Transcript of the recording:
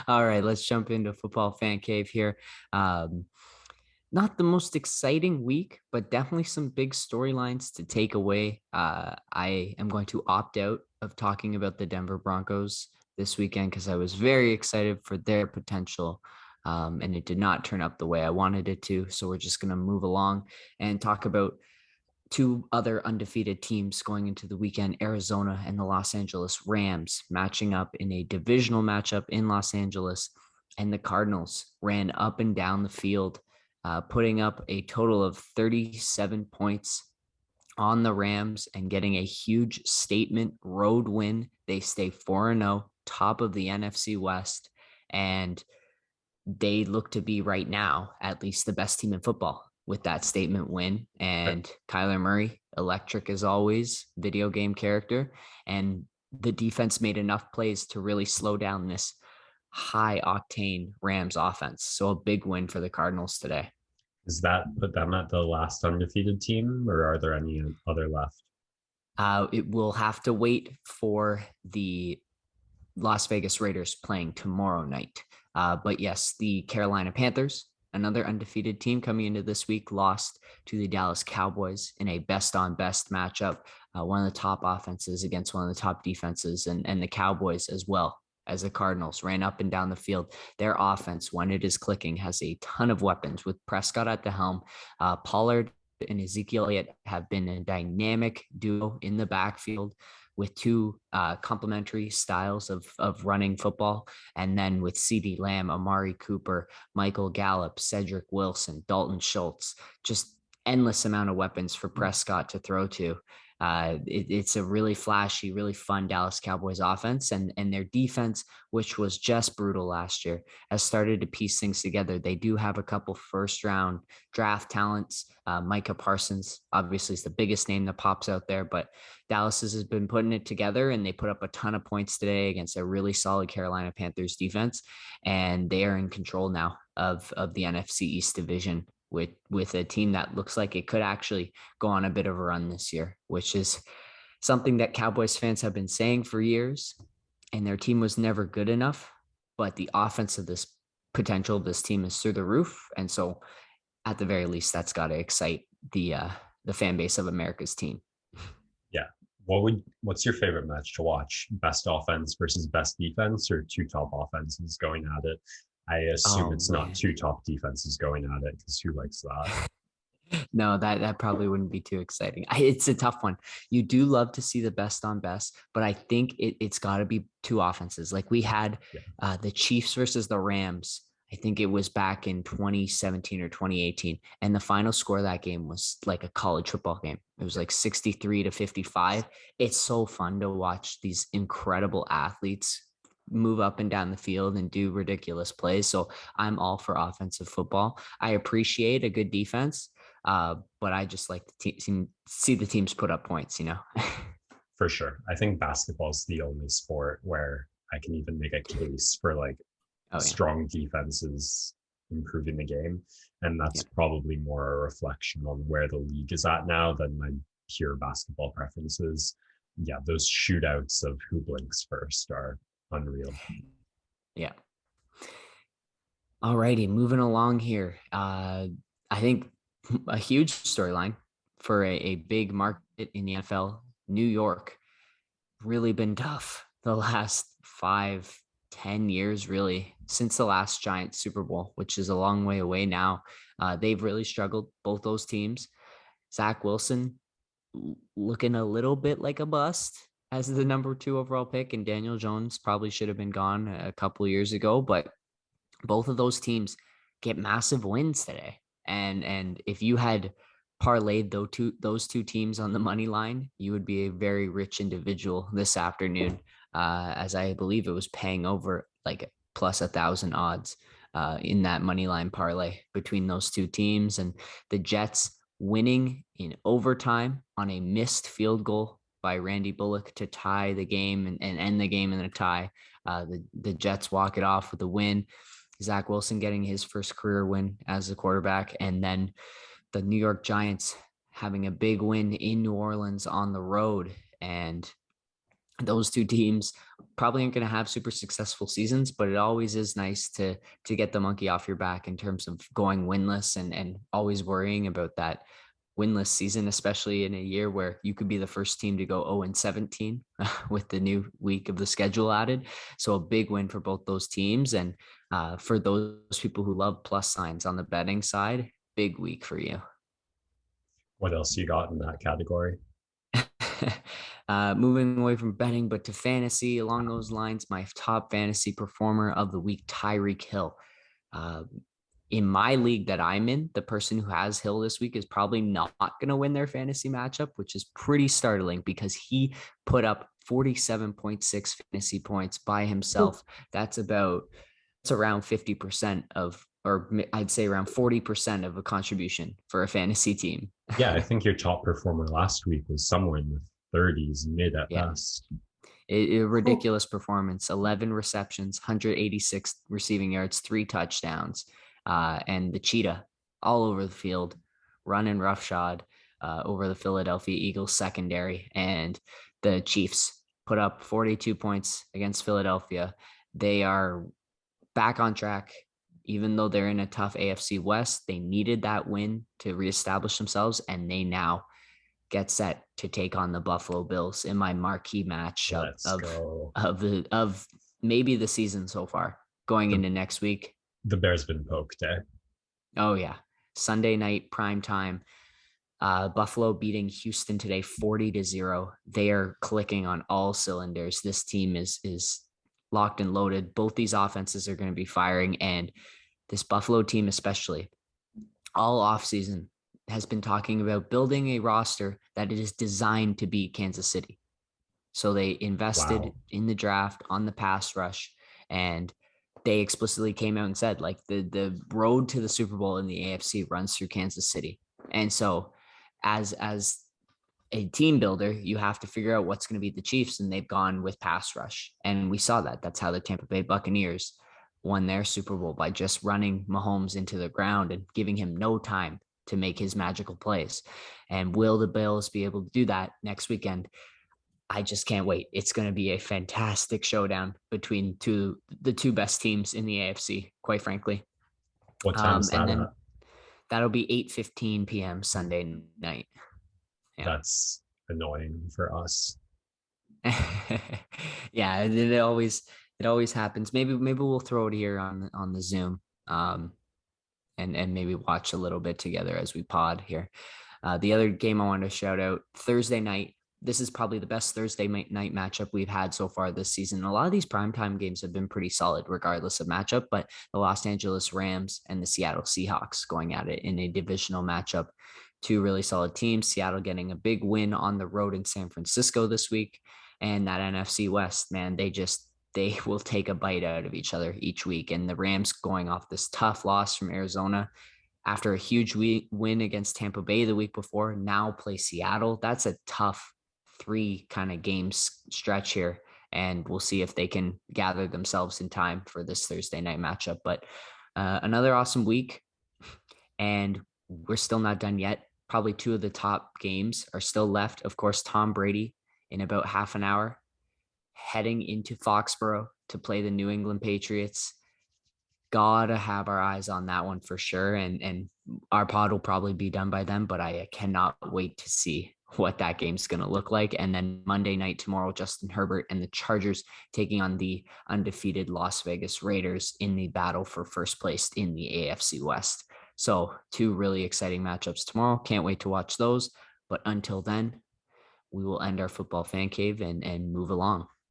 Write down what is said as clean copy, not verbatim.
All right, let's jump into football fan cave here. Um, Not the most exciting week, but definitely some big storylines to take away. I am going to opt out of talking about the Denver Broncos this weekend because I was very excited for their potential. And it did not turn up the way I wanted it to. So we're just going to move along and talk about two other undefeated teams going into the weekend, Arizona and the Los Angeles Rams, matching up in a divisional matchup in Los Angeles. And the Cardinals ran up and down the field, putting up a total of 37 points on the Rams and getting a huge statement road win. They stay 4-0, top of the NFC West. And they look to be right now at least the best team in football with that statement win. And Kyler Murray, electric as always, video game character. And the defense made enough plays to really slow down this high octane Rams offense. So a big win for the Cardinals today. Does that put them at the last undefeated team, or are there any other left? It will have to wait for the Las Vegas Raiders playing tomorrow night. But yes, the Carolina Panthers, another undefeated team coming into this week, lost to the Dallas Cowboys in a best on best matchup. One of the top offenses against one of the top defenses, and the Cowboys as well as the Cardinals ran up and down the field. Their offense, when it is clicking, has a ton of weapons with Prescott at the helm. Pollard and Ezekiel Elliott have been a dynamic duo in the backfield with two complementary styles of running football. And then with CeeDee Lamb, Amari Cooper, Michael Gallup, Cedric Wilson, Dalton Schultz, just endless amount of weapons for Prescott to throw to. It's a really flashy, really fun Dallas Cowboys offense, and their defense, which was just brutal last year, has started to piece things together. They do have a couple first round draft talents. Micah Parsons obviously is the biggest name that pops out there, but Dallas has been putting it together, and they put up a ton of points today against a really solid Carolina Panthers defense, and they are in control now of the NFC East division with a team that looks like it could actually go on a bit of a run this year, which is something that Cowboys fans have been saying for years. And their team was never good enough, but the offense of this potential of this team is through the roof. And so, at the very least, that's got to excite the fan base of America's team. Yeah. What's your favorite match to watch? Best offense versus best defense, or two top offenses going at it? I assume Oh it's not man, two top defenses going at it because who likes that? no, that probably wouldn't be too exciting. It's a tough one. You do love to see the best on best, but I think it's got to be two offenses. Like we had Yeah. the Chiefs versus the Rams. I think it was back in 2017 or 2018, and the final score of that game was like a college football game. It was like 63-55. It's so fun to watch these incredible athletes move up and down the field and do ridiculous plays. So I'm all for offensive football. I appreciate a good defense, but I just like to see the teams put up points, you know? For sure. I think basketball is the only sport where I can even make a case for like Oh, yeah. strong defenses improving the game. And Yeah. that's probably more a reflection on where the league is at now than my pure basketball preferences. Yeah, those shootouts of who blinks first are unreal. Yeah. All righty. Moving along here. I think a huge storyline for a big market in the NFL, New York, really been tough the last 5-10 years, really, since the last Giant Super Bowl, which is a long way away now. They've really struggled, both those teams. Zach Wilson looking a little bit like a bust as the number two overall pick, and Daniel Jones probably should have been gone a couple of years ago. But both of those teams get massive wins today. And if you had parlayed those two teams on the money line, you would be a very rich individual this afternoon, as I believe it was paying over like plus 1,000 odds in that money line parlay between those two teams, and the Jets winning in overtime on a missed field goal by Randy Bullock to tie the game and end the game in a tie. The Jets walk it off with a win. Zach Wilson getting his first career win as a quarterback, and then the New York Giants having a big win in New Orleans on the road. And those two teams probably aren't going to have super successful seasons, but it always is nice to get the monkey off your back in terms of going winless and always worrying about that winless season, especially in a year where you could be the first team to go 0-17 with the new week of the schedule added. So a big win for both those teams. And for those people who love plus signs on the betting side, big week for you. What else you got in that category? Moving away from betting, but to fantasy along those lines, my top fantasy performer of the week, Tyreek Hill. Uh, in my league that I'm in, the person who has Hill this week is probably not going to win their fantasy matchup, which is pretty startling because he put up 47.6 fantasy points by himself. That's around 50% of, or I'd say around 40% of a contribution for a fantasy team. Yeah, I think your top performer last week was somewhere in the 30s, mid at Yeah. best. A ridiculous performance, 11 receptions, 186 receiving yards, 3 touchdowns, and the cheetah all over the field, running roughshod over the Philadelphia Eagles secondary. And the Chiefs put up 42 points against Philadelphia. They are back on track. Even though they're in a tough AFC West, they needed that win to reestablish themselves, and they now get set to take on the Buffalo Bills in my marquee match Let's go. of maybe the season so far going The, into next week. the Bears been poked, eh? Oh yeah, Sunday night prime time. Buffalo beating Houston today 40-0. They are clicking on all cylinders. This team is locked and loaded. Both these offenses are going to be firing, and this Buffalo team especially all offseason has been talking about building a roster that is designed to beat Kansas City. So they invested Wow. in the draft on the pass rush, and they explicitly came out and said, like, the road to the Super Bowl in the AFC runs through Kansas City. And so as a team builder, you have to figure out what's going to be the Chiefs, and they've gone with pass rush. And we saw that. That's how the Tampa Bay Buccaneers won their Super Bowl, by just running Mahomes into the ground and giving him no time to make his magical plays. And will the Bills be able to do that next weekend? I just can't wait. It's going to be a fantastic showdown between the two best teams in the AFC, quite frankly. What time's And that then at? that'll be 8:15 p.m. Sunday night. Yeah. That's annoying for us. Yeah, it always happens. Maybe we'll throw it here on the Zoom. And maybe watch a little bit together as we pod here. The other game I want to shout out, Thursday night. This is probably the best Thursday night matchup we've had so far this season. A lot of these primetime games have been pretty solid, regardless of matchup, but the Los Angeles Rams and the Seattle Seahawks going at it in a divisional matchup. Two really solid teams. Seattle getting a big win on the road in San Francisco this week. And that NFC West, man, they will take a bite out of each other each week. And the Rams going off this tough loss from Arizona after a huge win against Tampa Bay the week before, now play Seattle. That's a tough 3 kind of games stretch here. And we'll see if they can gather themselves in time for this Thursday night matchup. But another awesome week. And we're still not done yet. Probably 2 of the top games are still left. Of course, Tom Brady in about half an hour, heading into Foxborough to play the New England Patriots. Gotta have our eyes on that one for sure. And our pod will probably be done by then, but I cannot wait to see what that game's going to look like. And then Monday night tomorrow, Justin Herbert and the Chargers taking on the undefeated Las Vegas Raiders in the battle for first place in the AFC West. So 2 really exciting matchups tomorrow. Can't wait to watch those. But until then, we will end our football fan cave and move along.